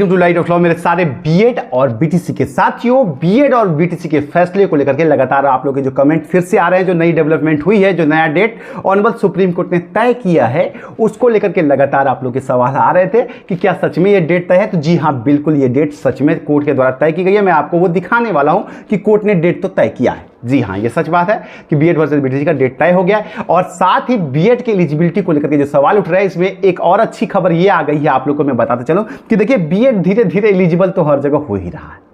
To light of law मेरे सारे BEd और बीटीसी के साथियों, बीएड और बीटीसी के फैसले को लेकर के लगातार आप लोग के जो कमेंट फिर से आ रहे हैं, जो नई डेवलपमेंट हुई है, जो नया डेट ऑनरेबल सुप्रीम कोर्ट ने तय किया है, उसको लेकर के लगातार आप लोग के सवाल आ रहे थे कि क्या सच में ये डेट तय है। तो जी हाँ, बिल्कुल ये डेट सच में कोर्ट के द्वारा तय की गई है। मैं आपको वो दिखाने वाला हूं कि कोर्ट ने डेट तो तय किया है। जी हाँ, ये सच बात है कि बीएड वर्सेस बीटीसी का डेट तय हो गया है। और साथ ही बीएड की एलिजिबिलिटी को लेकर के जो सवाल उठ रहा है, इसमें एक और अच्छी खबर ये आ गई है आप लोग को मैं बताते चलूं कि देखिए बीएड धीरे धीरे एलिजिबल तो हर जगह हो ही रहा है।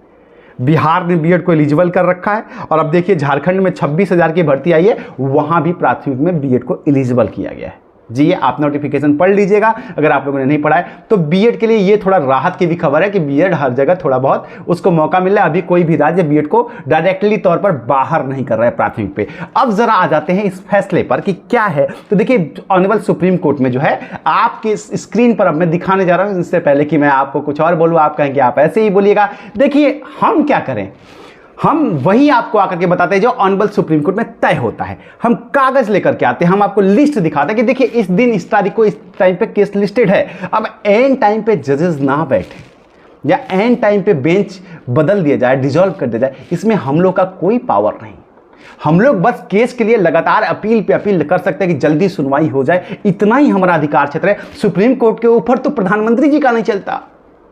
बिहार ने बीएड को एलिजिबल कर रखा है और अब देखिए झारखंड में 26,000 की भर्ती आई है, वहां भी प्राथमिक में बीएड को एलिजिबल किया गया है। जी, ये आप नोटिफिकेशन पढ़ लीजिएगा अगर आप लोगों ने नहीं पढ़ा है तो। बीएड के लिए ये थोड़ा राहत की भी खबर है कि बीएड हर जगह थोड़ा बहुत उसको मौका मिल रहा है। अभी कोई भी राज्य बीएड को डायरेक्टली तौर पर बाहर नहीं कर रहा है प्राथमिक पे। अब जरा आ जाते हैं इस फैसले पर कि क्या है। तो देखिए ऑनरेबल सुप्रीम कोर्ट में जो है आपके स्क्रीन पर अब मैं दिखाने जा रहा हूं। इससे पहले कि मैं आपको कुछ और बोलूं, आप कहेंगे आप ऐसे ही बोलिएगा। देखिए हम क्या करें, हम वही आपको आकर के बताते हैं जो ऑनरेबल सुप्रीम कोर्ट में तय होता है। हम कागज लेकर के आते हैं, हम आपको लिस्ट दिखाते हैं कि देखिए इस दिन इस तारीख को इस टाइम पे केस लिस्टेड है। अब एन टाइम पे जजेस ना बैठे या एन टाइम पे बेंच बदल दिया जाए, डिसॉल्व कर दिया जाए, इसमें हम लोग का कोई पावर नहीं। हम लोग बस केस के लिए लगातार अपील पे अपील कर सकते हैं कि जल्दी सुनवाई हो जाए, इतना ही हमारा अधिकार क्षेत्र है। सुप्रीम कोर्ट के ऊपर तो प्रधानमंत्री जी का नहीं चलता,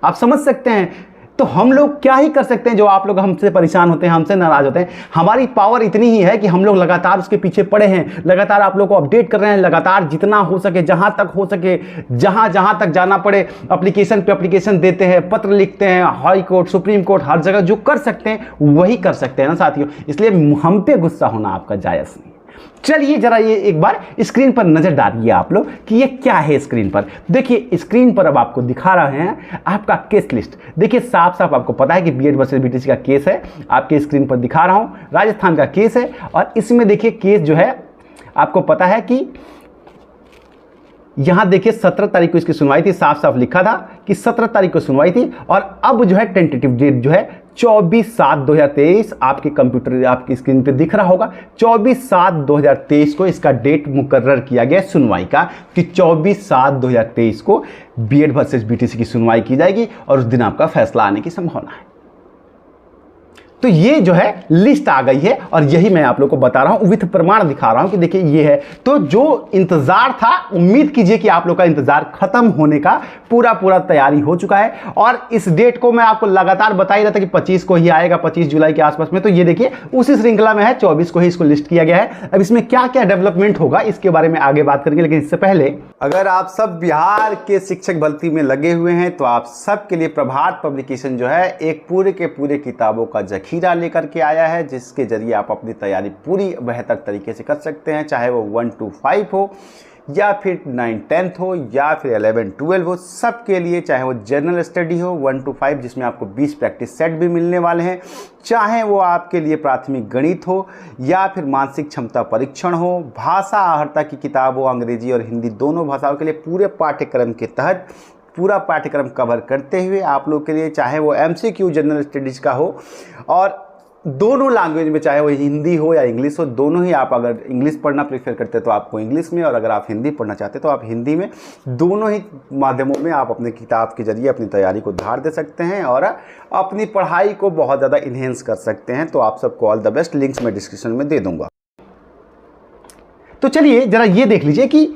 आप समझ सकते हैं। तो हम लोग क्या ही कर सकते हैं, जो आप लोग हमसे परेशान होते हैं, हमसे नाराज होते हैं। हमारी पावर इतनी ही है कि हम लोग लगातार उसके पीछे पड़े हैं, लगातार आप लोग को अपडेट कर रहे हैं, लगातार जितना हो सके, जहां तक हो सके, जहां तक जाना पड़े एप्लीकेशन पे एप्लीकेशन देते हैं, पत्र लिखते हैं, हाई कोर्ट सुप्रीम कोर्ट, हर जगह जो कर सकते हैं वही कर सकते हैं ना साथियों। इसलिए हम पे गुस्सा होना आपका जायज नहीं। चलिए जरा ये एक बार स्क्रीन पर नजर डालिए आप लोग कि ये क्या है। स्क्रीन पर देखिए, स्क्रीन पर अब आपको दिखा रहे हैं आपका केस लिस्ट। देखिए साफ साफ आपको पता है कि बीएड वर्सेस बीटीसी का केस है, आपके स्क्रीन पर दिखा रहा हूं। राजस्थान का केस है और इसमें देखिए केस जो है आपको पता है कि यहां देखिए 17 तारीख को इसकी सुनवाई थी। साफ साफ लिखा था कि 17 तारीख को सुनवाई थी और अब जो है टेंटेटिव डेट जो है 24/7/2023 आपके कंप्यूटर आपकी स्क्रीन पे दिख रहा होगा। 24/7/2023 को इसका डेट मुकर्रर किया गया सुनवाई का कि 24/7/2023 को बीएड वर्सेस बीटीसी की सुनवाई की जाएगी और उस दिन आपका फैसला आने की संभावना है। तो ये जो है लिस्ट आ गई है और यही मैं आप लोग को बता रहा हूं, विथ प्रमाण दिखा रहा हूं कि देखिए ये है। तो जो इंतजार था, उम्मीद कीजिए कि आप लोग का इंतजार खत्म होने का पूरा तैयारी हो चुका है। और इस डेट को मैं आपको लगातार बता ही रहा था कि 25 को ही आएगा, 25 जुलाई के आसपास में। तो ये देखिए उसी श्रृंखला में है, 24 को ही इसको लिस्ट किया गया है। अब इसमें क्या क्या डेवलपमेंट होगा इसके बारे में आगे बात करेंगे, लेकिन इससे पहले अगर आप सब बिहार के शिक्षक भर्ती में लगे हुए हैं तो आप सबके लिए प्रभात पब्लिकेशन जो है एक पूरे के पूरे किताबों का जखीरा लेकर के आया है, जिसके जरिए आप अपनी तैयारी पूरी बेहतर तरीके से कर सकते हैं। चाहे वो 1 to 5 हो या फिर 9-10 हो या फिर 11-12 हो, सबके लिए। चाहे वो जनरल स्टडी हो 1 to 5 जिसमें आपको 20 प्रैक्टिस सेट भी मिलने वाले हैं, चाहे वो आपके लिए प्राथमिक गणित हो या फिर मानसिक क्षमता परीक्षण हो, भाषा आहर्ता की किताब हो, अंग्रेजी और हिंदी दोनों भाषाओं के लिए पूरे पाठ्यक्रम के तहत पूरा पाठ्यक्रम कवर करते हुए आप लोग के लिए, चाहे वो एमसीक्यू जनरल स्टडीज का हो और दोनों लैंग्वेज में, चाहे वो हिंदी हो या इंग्लिश हो, दोनों ही। आप अगर इंग्लिश पढ़ना प्रेफर करते हैं तो आपको इंग्लिश में, और अगर आप हिंदी पढ़ना चाहते हैं तो आप हिंदी में, दोनों ही माध्यमों में आप अपने किताब के जरिए अपनी तैयारी को धार दे सकते हैं और अपनी पढ़ाई को बहुत ज़्यादा इन्हेंस कर सकते हैं। तो आप सबको ऑल द बेस्ट, लिंक्स मैं डिस्क्रिप्शन में दे दूंगा। तो चलिए जरा ये देख लीजिए कि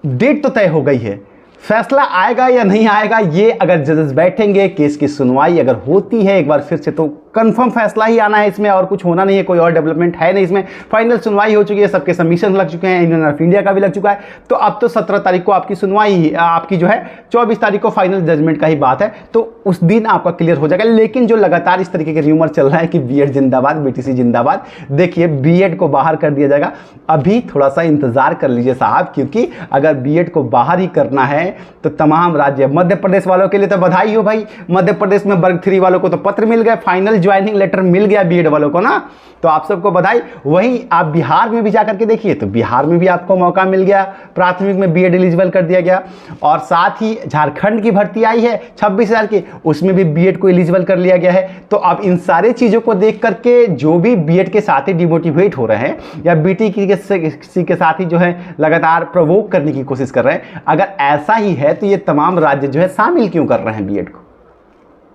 डेट तो तय हो गई है, फैसला आएगा या नहीं आएगा ये अगर जजेस बैठेंगे, केस की सुनवाई अगर होती है एक बार फिर से, तो कंफर्म फैसला ही आना है इसमें, और कुछ होना नहीं है, कोई और डेवलपमेंट है नहीं इसमें। फाइनल सुनवाई हो चुकी है, सबके सबमिशन लग चुके हैं, यूनियन ऑफ इंडिया का भी लग चुका है। तो अब तो 17 तारीख को आपकी सुनवाई, आपकी जो है 24 तारीख को फाइनल जजमेंट का ही बात है, तो उस दिन आपका क्लियर हो जाएगा। लेकिन जो लगातार इस तरीके के र्यूमर चल रहा है कि बीएड जिंदाबाद, बीटीसी जिंदाबाद, देखिए बीएड को बाहर कर दिया जाएगा। अभी थोड़ा सा इंतजार कर लीजिए साहब, क्योंकि अगर बीएड को बाहर ही करना है तो तमाम राज्य, मध्य प्रदेश वालों के लिए तो बधाई हो भाई, मध्य प्रदेश में वर्ग 3 वालों को तो पत्र मिल गया, फाइनल ज्वाइनिंग लेटर मिल गया बीएड वालों को ना, तो आप सबको बधाई। वहीं आप बिहार में भी जाकर के देखिए, तो बिहार में भी आपको मौका मिल गया, प्राथमिक में बीएड एलिजिबल कर दिया गया। और साथ ही झारखंड की भर्ती आई है 26,000 की, उसमें भी बीएड को एलिजिबल कर लिया गया है। तो अब इन सारे चीजों को देख करके जो भी बीएड के साथ ही डिमोटिवेट हो रहे हैं या बीटी किसी के साथ ही जो है लगातार प्रवोक करने की कोशिश कर रहे हैं, अगर ऐसा ही है तो ये तमाम राज्य जो है शामिल क्यों कर रहे हैं बीएड को?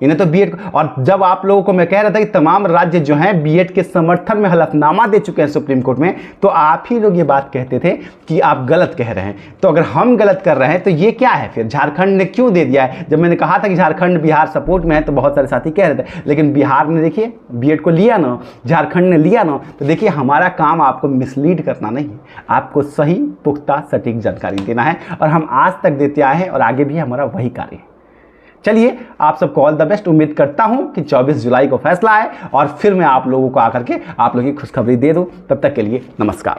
इन्हें तो बीएड, और जब आप लोगों को मैं कह रहा था कि तमाम राज्य जो हैं बीएड के समर्थन में हलफनामा दे चुके हैं सुप्रीम कोर्ट में, तो आप ही लोग ये बात कहते थे कि आप गलत कह रहे हैं। तो अगर हम गलत कर रहे हैं तो ये क्या है फिर? झारखंड ने क्यों दे दिया है? जब मैंने कहा था कि झारखंड बिहार सपोर्ट में है तो बहुत सारे साथी कह रहे थे, लेकिन बिहार ने देखिए बीएड को लिया ना, झारखंड ने लिया ना। तो देखिए हमारा काम आपको मिसलीड करना नहीं है, आपको सही पुख्ता सटीक जानकारी देना है, और हम आज तक देते आए हैं और आगे भी हमारा वही कार्य है। चलिए, आप सबको ऑल द बेस्ट। उम्मीद करता हूं कि 24 जुलाई को फैसला है और फिर मैं आप लोगों को आकर के आप लोगों की खुशखबरी दे दूं। तब तक के लिए नमस्कार।